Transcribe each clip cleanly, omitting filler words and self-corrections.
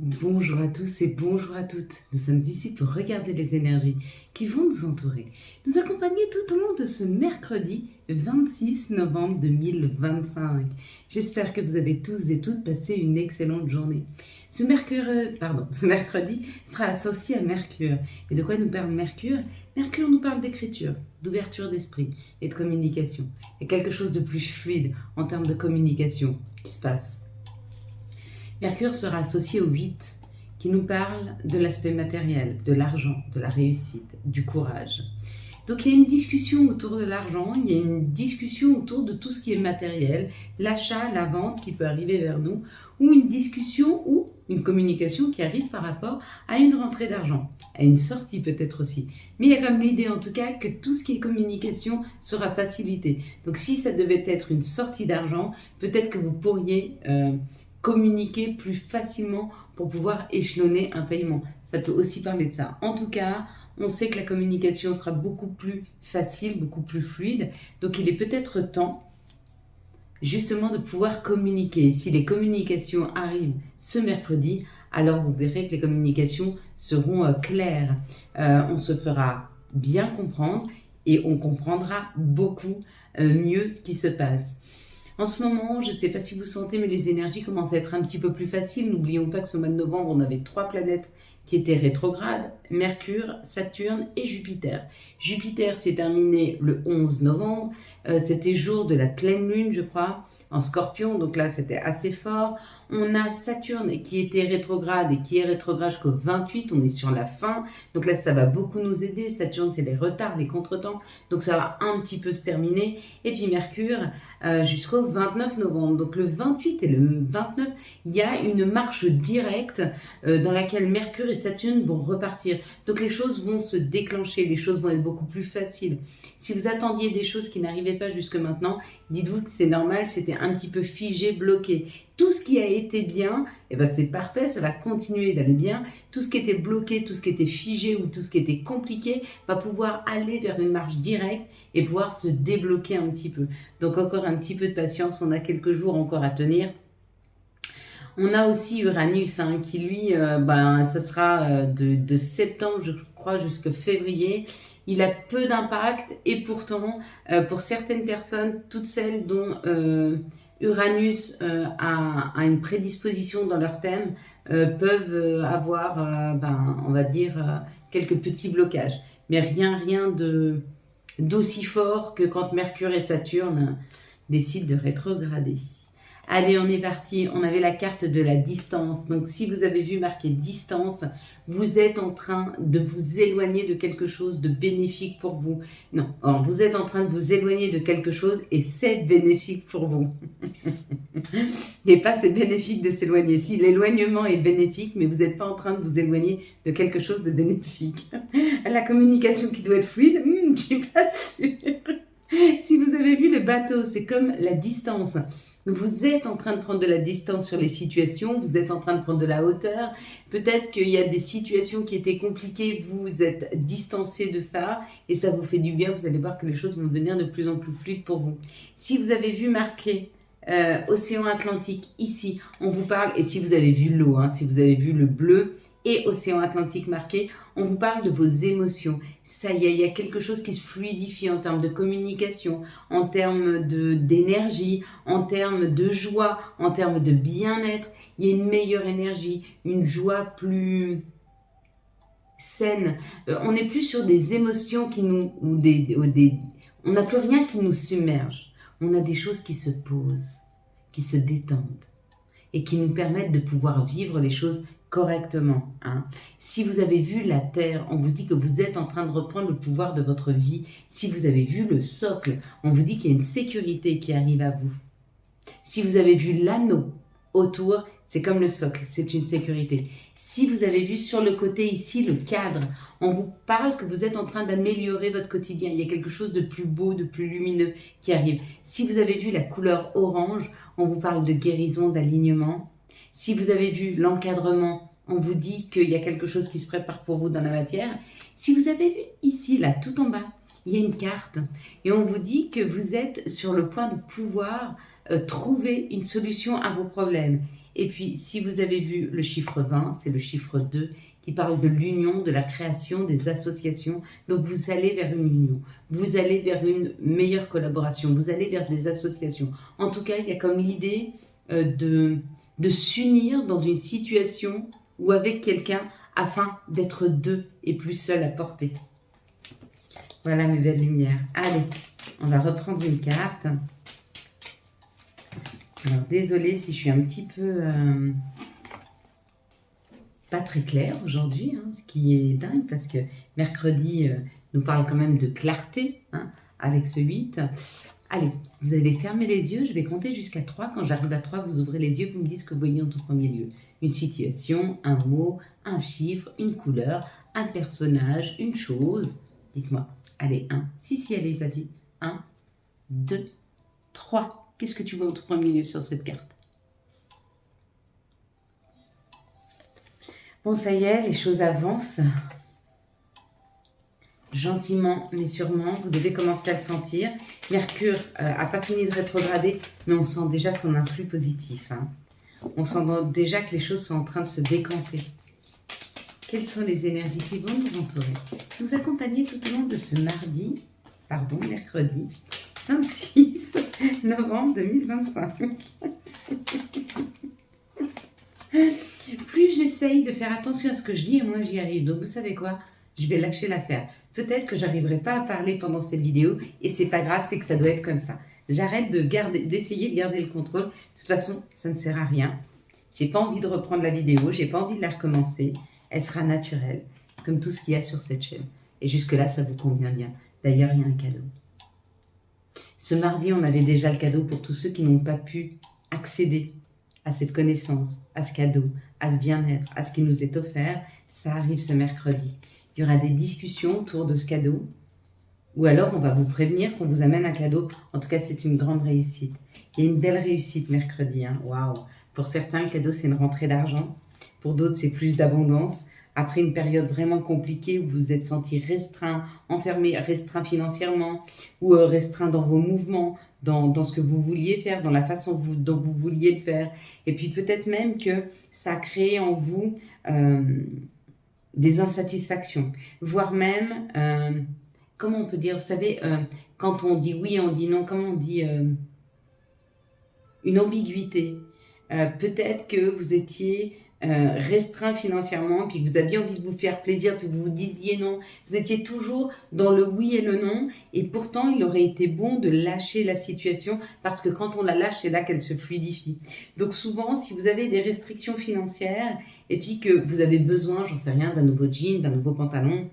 Bonjour à tous et bonjour à toutes. Nous sommes ici pour regarder les énergies qui vont nous entourer, nous accompagner tout au long de ce mercredi 26 novembre 2025. J'espère que vous avez tous et toutes passé une excellente journée. Ce mercredi sera associé à Mercure. Et de quoi nous parle Mercure? Mercure nous parle d'écriture, d'ouverture d'esprit et de communication. Il y a quelque chose de plus fluide en termes de communication qui se passe. Mercure sera associé au 8, qui nous parle de l'aspect matériel, de l'argent, de la réussite, du courage. Donc il y a une discussion autour de l'argent, il y a une discussion autour de tout ce qui est matériel, l'achat, la vente qui peut arriver vers nous, ou une discussion ou une communication qui arrive par rapport à une rentrée d'argent, à une sortie peut-être aussi. Mais il y a comme l'idée en tout cas que tout ce qui est communication sera facilité. Donc si ça devait être une sortie d'argent, peut-être que vous pourriez communiquer plus facilement pour pouvoir échelonner un paiement. Ça peut aussi parler de ça. En tout cas, on sait que la communication sera beaucoup plus facile, beaucoup plus fluide. Donc il est peut-être temps justement de pouvoir communiquer. Si les communications arrivent ce mercredi, alors vous verrez que les communications seront claires. On se fera bien comprendre et on comprendra beaucoup mieux ce qui se passe. En ce moment, je ne sais pas si vous sentez, mais les énergies commencent à être un petit peu plus faciles. N'oublions pas que ce mois de novembre, on avait 3 planètes qui étaient rétrogrades, Mercure, Saturne et Jupiter. Jupiter s'est terminé le 11 novembre, c'était jour de la pleine lune, je crois, en Scorpion, donc là c'était assez fort. On a Saturne qui était rétrograde et qui est rétrograde jusqu'au 28, on est sur la fin, donc là ça va beaucoup nous aider. Saturne c'est les retards, les contretemps, donc ça va un petit peu se terminer. Et puis Mercure jusqu'au 29 novembre, donc le 28 et le 29, il y a une marche directe dans laquelle Mercure et Saturne vont repartir. Donc les choses vont se déclencher, les choses vont être beaucoup plus faciles. Si vous attendiez des choses qui n'arrivaient pas jusque maintenant, dites-vous que c'est normal, c'était un petit peu figé, bloqué. Tout ce qui a été bien, eh ben c'est parfait, ça va continuer d'aller bien. Tout ce qui était bloqué, tout ce qui était figé ou tout ce qui était compliqué va pouvoir aller vers une marche directe et pouvoir se débloquer un petit peu. Donc encore un petit peu de patience, on a quelques jours encore à tenir. On a aussi Uranus qui lui, ça sera de septembre, je crois, jusqu'à février. Il a peu d'impact et pourtant, pour certaines personnes, toutes celles dont Uranus a une prédisposition dans leur thème, peuvent avoir, on va dire, quelques petits blocages. Mais rien d'aussi fort que quand Mercure et Saturne décident de rétrograder. Allez, on est parti. On avait la carte de la distance. Donc, si vous avez vu marqué distance, vous êtes en train de vous éloigner de quelque chose de bénéfique pour vous. Non, alors, vous êtes en train de vous éloigner de quelque chose et c'est bénéfique pour vous. Et pas c'est bénéfique de s'éloigner. Si l'éloignement est bénéfique, mais vous n'êtes pas en train de vous éloigner de quelque chose de bénéfique. La communication qui doit être fluide, je suis pas sûre. Si vous avez vu le bateau, c'est comme la distance. Vous êtes en train de prendre de la distance sur les situations, vous êtes en train de prendre de la hauteur. Peut-être qu'il y a des situations qui étaient compliquées, vous êtes distancé de ça et ça vous fait du bien. Vous allez voir que les choses vont devenir de plus en plus fluides pour vous. Si vous avez vu marqué Océan Atlantique ici, on vous parle, et si vous avez vu l'eau, si vous avez vu le bleu et Océan Atlantique marqué, on vous parle de vos émotions. Ça y est, il y a quelque chose qui se fluidifie en termes de communication, en termes d'énergie, en termes de joie, en termes de bien-être. Il y a une meilleure énergie, une joie plus saine. On n'est plus sur des émotions qui nous... on n'a plus rien qui nous submerge. On a des choses qui se posent, qui se détendent et qui nous permettent de pouvoir vivre les choses correctement. Si vous avez vu la Terre, on vous dit que vous êtes en train de reprendre le pouvoir de votre vie. Si vous avez vu le socle, on vous dit qu'il y a une sécurité qui arrive à vous. Si vous avez vu l'anneau autour, c'est comme le socle, c'est une sécurité. Si vous avez vu sur le côté ici le cadre, on vous parle que vous êtes en train d'améliorer votre quotidien. Il y a quelque chose de plus beau, de plus lumineux qui arrive. Si vous avez vu la couleur orange, on vous parle de guérison, d'alignement. Si vous avez vu l'encadrement, on vous dit qu'il y a quelque chose qui se prépare pour vous dans la matière. Si vous avez vu ici, là, tout en bas, il y a une carte et on vous dit que vous êtes sur le point de pouvoir trouver une solution à vos problèmes. Et puis, si vous avez vu le chiffre 20, c'est le chiffre 2 qui parle de l'union, de la création des associations. Donc, vous allez vers une union, vous allez vers une meilleure collaboration, vous allez vers des associations. En tout cas, il y a comme l'idée de s'unir dans une situation ou avec quelqu'un afin d'être deux et plus seul à porter. Voilà mes belles lumières. Allez, on va reprendre une carte. Alors, désolée si je suis un petit peu pas très claire aujourd'hui, hein, ce qui est dingue parce que mercredi nous parle quand même de clarté hein, avec ce 8. Allez, vous allez fermer les yeux, je vais compter jusqu'à 3. Quand j'arrive à 3, vous ouvrez les yeux, vous me dites ce que vous voyez en tout premier lieu. Une situation, un mot, un chiffre, une couleur, un personnage, une chose. Dites-moi. Allez, 1. Si, allez, vas-y. 1, 2, 3. Qu'est-ce que tu vois au tout premier lieu sur cette carte? Bon, ça y est, les choses avancent. Gentiment mais sûrement, vous devez commencer à le sentir. Mercure n'a pas fini de rétrograder, mais on sent déjà son influx positif. Hein. On sent déjà que les choses sont en train de se décanter. Quelles sont les énergies qui vont nous entourer? Nous accompagner tout au long de ce mercredi 26 novembre 2025. Plus j'essaye de faire attention à ce que je dis et moins j'y arrive. Donc vous savez quoi? Je vais lâcher l'affaire. Peut-être que j'arriverai pas à parler pendant cette vidéo et c'est pas grave, c'est que ça doit être comme ça. J'arrête d'essayer de garder le contrôle. De toute façon, ça ne sert à rien. J'ai pas envie de reprendre la vidéo, j'ai pas envie de la recommencer. Elle sera naturelle, comme tout ce qu'il y a sur cette chaîne. Et jusque-là, ça vous convient bien. D'ailleurs, il y a un cadeau. Ce mardi, on avait déjà le cadeau pour tous ceux qui n'ont pas pu accéder à cette connaissance, à ce cadeau, à ce bien-être, à ce qui nous est offert. Ça arrive ce mercredi. Il y aura des discussions autour de ce cadeau. Ou alors, on va vous prévenir qu'on vous amène un cadeau. En tout cas, c'est une grande réussite. Il y a une belle réussite mercredi. Hein. Waouh! Pour certains, le cadeau, c'est une rentrée d'argent. Pour d'autres, c'est plus d'abondance. Après une période vraiment compliquée où vous vous êtes senti restreint, enfermé, restreint financièrement ou restreint dans vos mouvements, dans ce que vous vouliez faire, dans la façon dont vous vouliez le faire. Et puis peut-être même que ça a créé en vous des insatisfactions, voire même, comment on peut dire, vous savez, quand on dit oui et on dit non, comment on dit une ambiguïté. Peut-être que vous étiez restreint financièrement, puis que vous aviez envie de vous faire plaisir, puis que vous vous disiez non. Vous étiez toujours dans le oui et le non, et pourtant il aurait été bon de lâcher la situation, parce que quand on la lâche, c'est là qu'elle se fluidifie. Donc souvent, si vous avez des restrictions financières, et puis que vous avez besoin, j'en sais rien, d'un nouveau jean, d'un nouveau pantalon,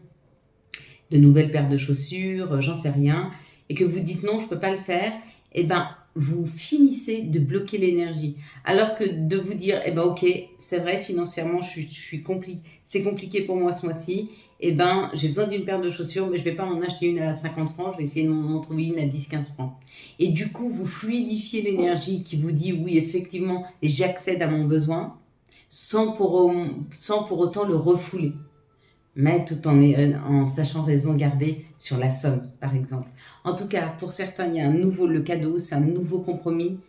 de nouvelles paires de chaussures, j'en sais rien, et que vous dites non, je ne peux pas le faire, eh ben, vous finissez de bloquer l'énergie. Alors que de vous dire, eh ben ok, c'est vrai, financièrement, c'est compliqué pour moi ce mois-ci, eh ben, j'ai besoin d'une paire de chaussures, mais je ne vais pas en acheter une à 50 francs, je vais essayer d'en trouver une à 10-15 francs. Et du coup, vous fluidifiez l'énergie qui vous dit, oui, effectivement, j'accède à mon besoin, sans pour autant le refouler. Mais tout en sachant raison garder sur la somme, par exemple. En tout cas, pour certains, il y a le cadeau, c'est un nouveau compromis,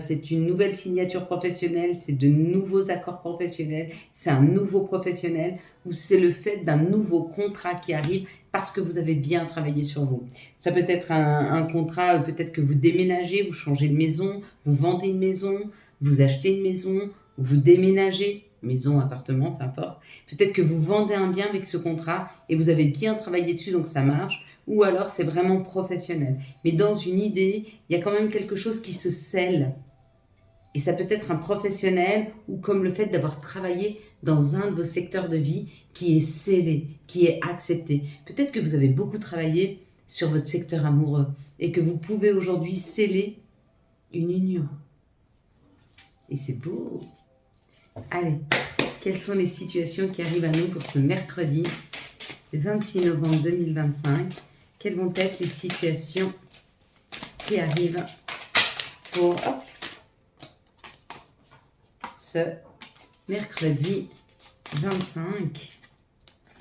c'est une nouvelle signature professionnelle, c'est de nouveaux accords professionnels, c'est un nouveau professionnel, ou c'est le fait d'un nouveau contrat qui arrive parce que vous avez bien travaillé sur vous. Ça peut être un contrat, peut-être que vous déménagez, vous changez de maison, vous vendez une maison, vous achetez une maison, vous déménagez, maison, appartement, peu importe. Peut-être que vous vendez un bien avec ce contrat et vous avez bien travaillé dessus, donc ça marche. Ou alors, c'est vraiment professionnel. Mais dans une idée, il y a quand même quelque chose qui se scelle. Et ça peut être un professionnel ou comme le fait d'avoir travaillé dans un de vos secteurs de vie qui est scellé, qui est accepté. Peut-être que vous avez beaucoup travaillé sur votre secteur amoureux et que vous pouvez aujourd'hui sceller une union. Et c'est beau. Allez, quelles sont les situations qui arrivent à nous pour ce mercredi 26 novembre 2025? Quelles vont être les situations qui arrivent pour ce mercredi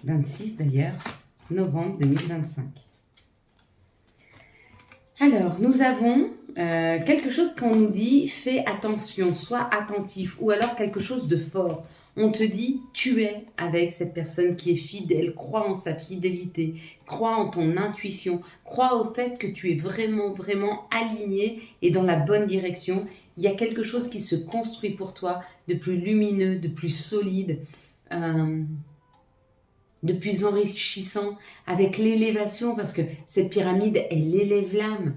26 d'ailleurs, novembre 2025? Alors, nous avons quelque chose qu'on nous dit, fais attention, sois attentif, ou alors quelque chose de fort. On te dit, tu es avec cette personne qui est fidèle, crois en sa fidélité, crois en ton intuition, crois au fait que tu es vraiment, vraiment aligné et dans la bonne direction. Il y a quelque chose qui se construit pour toi de plus lumineux, de plus solide, de plus enrichissant, avec l'élévation, parce que cette pyramide, elle élève l'âme.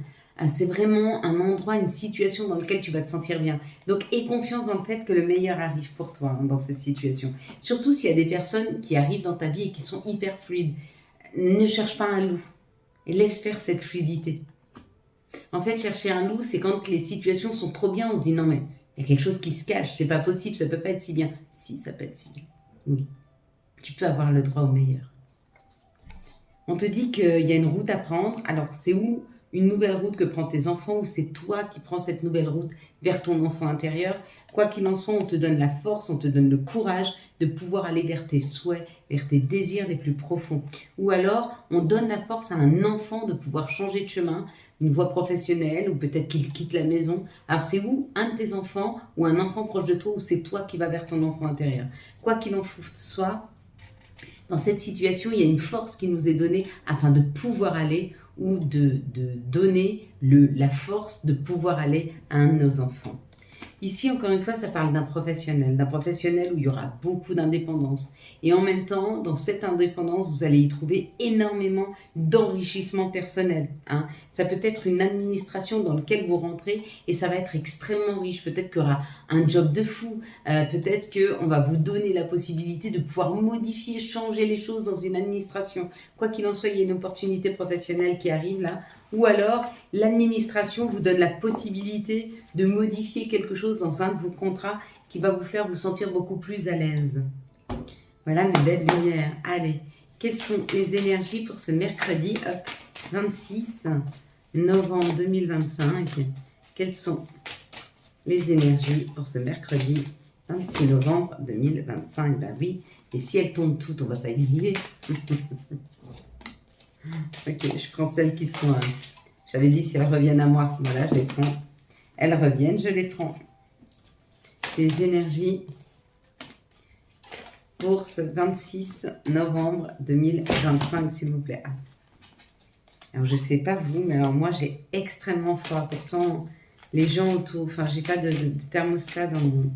C'est vraiment un endroit, une situation dans laquelle tu vas te sentir bien. Donc, aie confiance dans le fait que le meilleur arrive pour toi dans cette situation. Surtout s'il y a des personnes qui arrivent dans ta vie et qui sont hyper fluides. Ne cherche pas un loup et laisse faire cette fluidité. En fait, chercher un loup, c'est quand les situations sont trop bien, on se dit non mais il y a quelque chose qui se cache, c'est pas possible, ça peut pas être si bien. Si, ça peut être si bien. Oui, tu peux avoir le droit au meilleur. On te dit qu'il y a une route à prendre, alors c'est où une nouvelle route que prennent tes enfants ou c'est toi qui prends cette nouvelle route vers ton enfant intérieur. Quoi qu'il en soit, on te donne la force, on te donne le courage de pouvoir aller vers tes souhaits, vers tes désirs les plus profonds. Ou alors, on donne la force à un enfant de pouvoir changer de chemin, une voie professionnelle ou peut-être qu'il quitte la maison. Alors c'est où un de tes enfants ou un enfant proche de toi ou c'est toi qui vas vers ton enfant intérieur. Quoi qu'il en soit, dans cette situation, il y a une force qui nous est donnée afin de pouvoir aller ou de donner la force de pouvoir aller à un de nos enfants. Ici, encore une fois, ça parle d'un professionnel où il y aura beaucoup d'indépendance. Et en même temps, dans cette indépendance, vous allez y trouver énormément d'enrichissement personnel. Ça peut être une administration dans laquelle vous rentrez et ça va être extrêmement riche. Peut-être qu'il y aura un job de fou. Peut-être qu'on va vous donner la possibilité de pouvoir modifier, changer les choses dans une administration. Quoi qu'il en soit, il y a une opportunité professionnelle qui arrive là. Ou alors, l'administration vous donne la possibilité de modifier quelque chose dans un de vos contrats qui va vous faire vous sentir beaucoup plus à l'aise. Voilà mes belles lumières. Allez, quelles sont les énergies pour ce mercredi 26 novembre 2025? Quelles sont les énergies pour ce mercredi 26 novembre 2025? Ben oui, et si elles tombent toutes, on ne va pas y arriver. Ok, je prends celles qui sont... J'avais dit si elles reviennent à moi. Voilà, je les prends. Elles reviennent, je les prends. Les énergies pour ce 26 novembre 2025, s'il vous plaît. Alors, je ne sais pas vous, mais alors moi, j'ai extrêmement froid. Pourtant, les gens autour... Enfin, j'ai pas de thermostat dans mon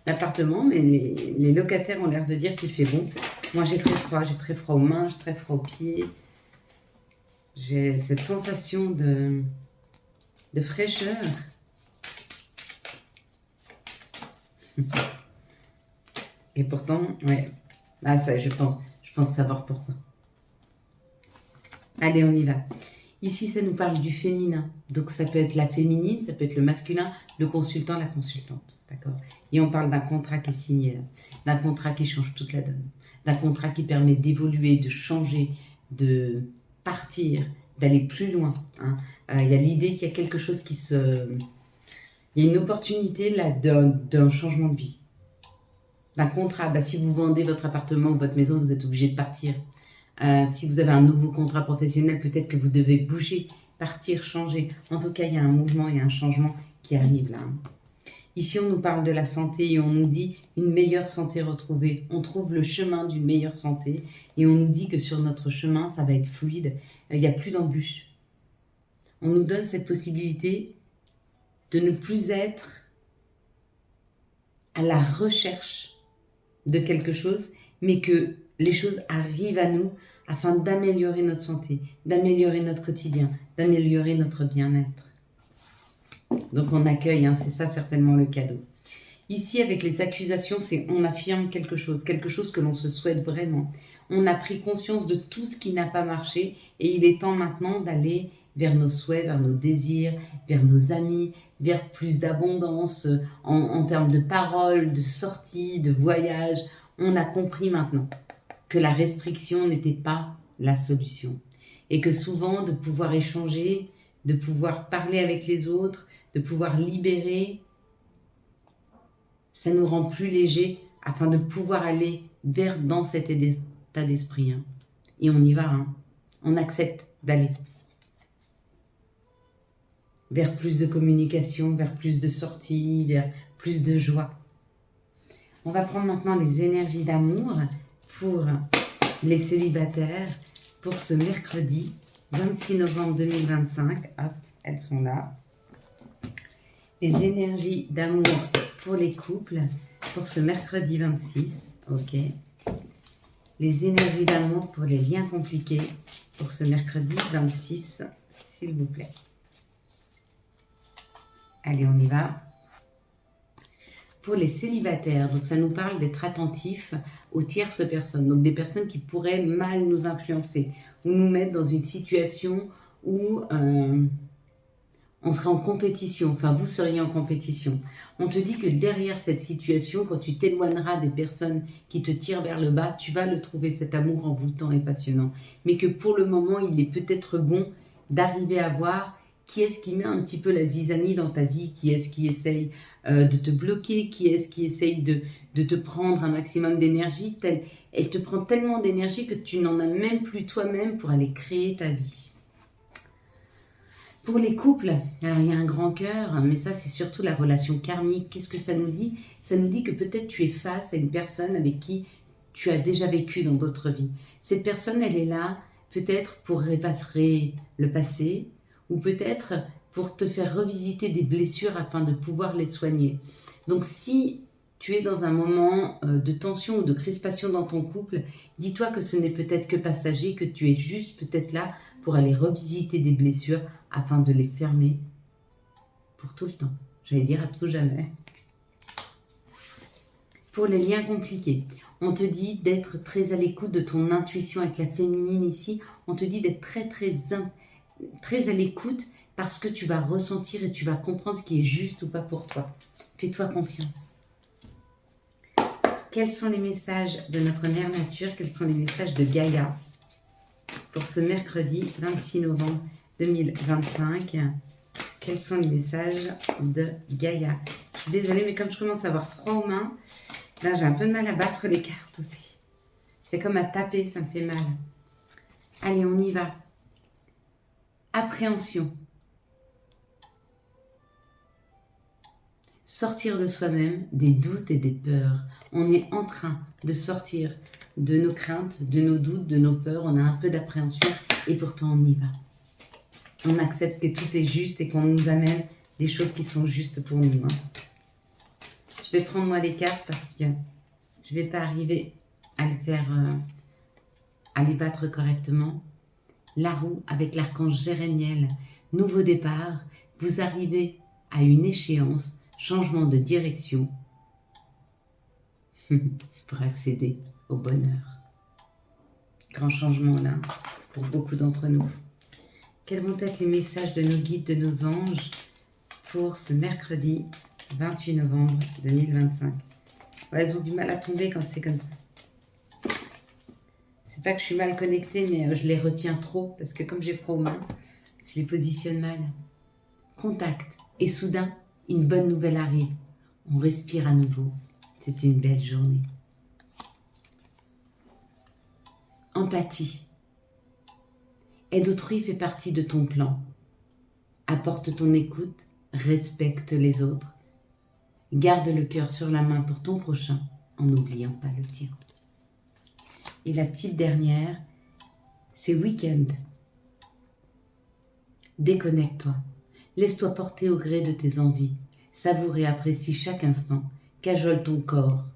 appartement, mais les locataires ont l'air de dire qu'il fait bon. Moi, j'ai très froid. J'ai très froid aux mains, j'ai très froid aux pieds. J'ai cette sensation de fraîcheur. Et pourtant, ouais. Ah, ça, je pense savoir pourquoi. Allez, on y va. Ici, ça nous parle du féminin. Donc, ça peut être la féminine, ça peut être le masculin, le consultant, la consultante. D'accord? Et on parle d'un contrat qui est signé là. D'un contrat qui change toute la donne. D'un contrat qui permet d'évoluer, de changer, de partir, d'aller plus loin. Il y a l'idée qu'il y a quelque chose qui se... Il y a une opportunité là d'un changement de vie. D'un contrat. Bah, si vous vendez votre appartement ou votre maison, vous êtes obligé de partir. Si vous avez un nouveau contrat professionnel, peut-être que vous devez bouger, partir, changer. En tout cas, il y a un mouvement, il y a un changement qui arrive là. Ici, on nous parle de la santé et on nous dit une meilleure santé retrouvée. On trouve le chemin d'une meilleure santé et on nous dit que sur notre chemin, ça va être fluide. Il n'y a plus d'embûches. On nous donne cette possibilité de ne plus être à la recherche de quelque chose, mais que les choses arrivent à nous afin d'améliorer notre santé, d'améliorer notre quotidien, d'améliorer notre bien-être. Donc on accueille, c'est ça certainement le cadeau. Ici, avec les accusations, c'est on affirme quelque chose que l'on se souhaite vraiment. On a pris conscience de tout ce qui n'a pas marché et il est temps maintenant d'aller vers nos souhaits, vers nos désirs, vers nos amis, vers plus d'abondance en termes de paroles, de sorties, de voyages. On a compris maintenant que la restriction n'était pas la solution et que souvent de pouvoir échanger, de pouvoir parler avec les autres, de pouvoir libérer, ça nous rend plus légers afin de pouvoir aller dans cet état d'esprit. Et on y va, on accepte d'aller. vers plus de communication, vers plus de sorties, vers plus de joie. On va prendre maintenant les énergies d'amour pour les célibataires pour ce mercredi 26 novembre 2025. Hop, elles sont là. Les énergies d'amour pour les couples pour ce mercredi 26. Ok. Les énergies d'amour pour les liens compliqués pour ce mercredi 26, s'il vous plaît. Allez, on y va. Pour les célibataires, donc ça nous parle d'être attentifs aux tierces personnes, donc des personnes qui pourraient mal nous influencer ou nous mettre dans une situation où on serait en compétition, enfin vous seriez en compétition. On te dit que derrière cette situation, quand tu t'éloigneras des personnes qui te tirent vers le bas, tu vas le trouver, cet amour envoûtant et passionnant. Mais que pour le moment, il est peut-être bon d'arriver à voir qui est-ce qui met un petit peu la zizanie dans ta vie, qui est-ce qui essaye de te bloquer, qui est-ce qui essaye de te prendre un maximum d'énergie. Elle te prend tellement d'énergie que tu n'en as même plus toi-même pour aller créer ta vie. Pour les couples, alors il y a un grand cœur, mais ça c'est surtout la relation karmique. Qu'est-ce que ça nous dit? Ça nous dit que peut-être tu es face à une personne avec qui tu as déjà vécu dans d'autres vies. Cette personne, elle est là peut-être pour réparer le passé, ou peut-être pour te faire revisiter des blessures afin de pouvoir les soigner. Donc si tu es dans un moment de tension ou de crispation dans ton couple, dis-toi que ce n'est peut-être que passager, que tu es juste peut-être là pour aller revisiter des blessures afin de les fermer pour tout le temps. J'allais dire à tout jamais. Pour les liens compliqués, on te dit d'être très à l'écoute de ton intuition avec la féminine ici. On te dit d'être très à l'écoute parce que tu vas ressentir et tu vas comprendre ce qui est juste ou pas pour toi. Fais-toi confiance. Quels sont les messages de notre mère nature? Quels sont les messages de Gaïa pour ce mercredi 26 novembre 2025? Quels sont les messages de Gaïa? Je suis désolée, mais comme je commence à avoir froid aux mains, là j'ai un peu de mal à battre les cartes aussi. C'est comme à taper, ça me fait mal. Allez, on y va. Appréhension. Sortir de soi-même, des doutes et des peurs. On est en train de sortir de nos craintes, de nos doutes, de nos peurs. On a un peu d'appréhension et pourtant on y va. On accepte que tout est juste et qu'on nous amène des choses qui sont justes pour nous. Je vais prendre moi les cartes parce que je ne vais pas arriver à les faire, à les battre correctement. La roue avec l'archange Jérémiel, nouveau départ, vous arrivez à une échéance, changement de direction pour accéder au bonheur. Grand changement là pour beaucoup d'entre nous. Quels vont être les messages de nos guides, de nos anges pour ce mercredi 28 novembre 2025? Ouais, elles ont du mal à tomber quand c'est comme ça. C'est pas que je suis mal connectée, mais je les retiens trop parce que comme j'ai froid aux mains, je les positionne mal. Contact. Et soudain, une bonne nouvelle arrive. On respire à nouveau. C'est une belle journée. Empathie. Aide autrui fait partie de ton plan. Apporte ton écoute, respecte les autres. Garde le cœur sur la main pour ton prochain en n'oubliant pas le tien. Et la petite dernière, c'est week-end. Déconnecte-toi. Laisse-toi porter au gré de tes envies. Savoure et apprécie chaque instant. Cajole ton corps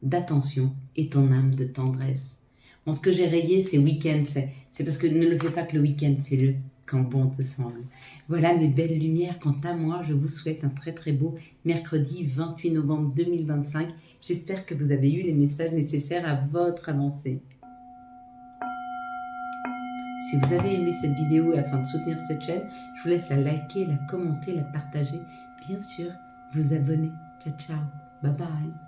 d'attention et ton âme de tendresse. Bon, ce que j'ai rayé, c'est week-end. C'est parce que ne le fais pas que le week-end, fais-le quand bon te semble. Voilà mes belles lumières. Quant à moi, je vous souhaite un très très beau mercredi 28 novembre 2025. J'espère que vous avez eu les messages nécessaires à votre avancée. Si vous avez aimé cette vidéo et afin de soutenir cette chaîne, je vous laisse la liker, la commenter, la partager. Bien sûr, vous abonner. Ciao, ciao. Bye bye.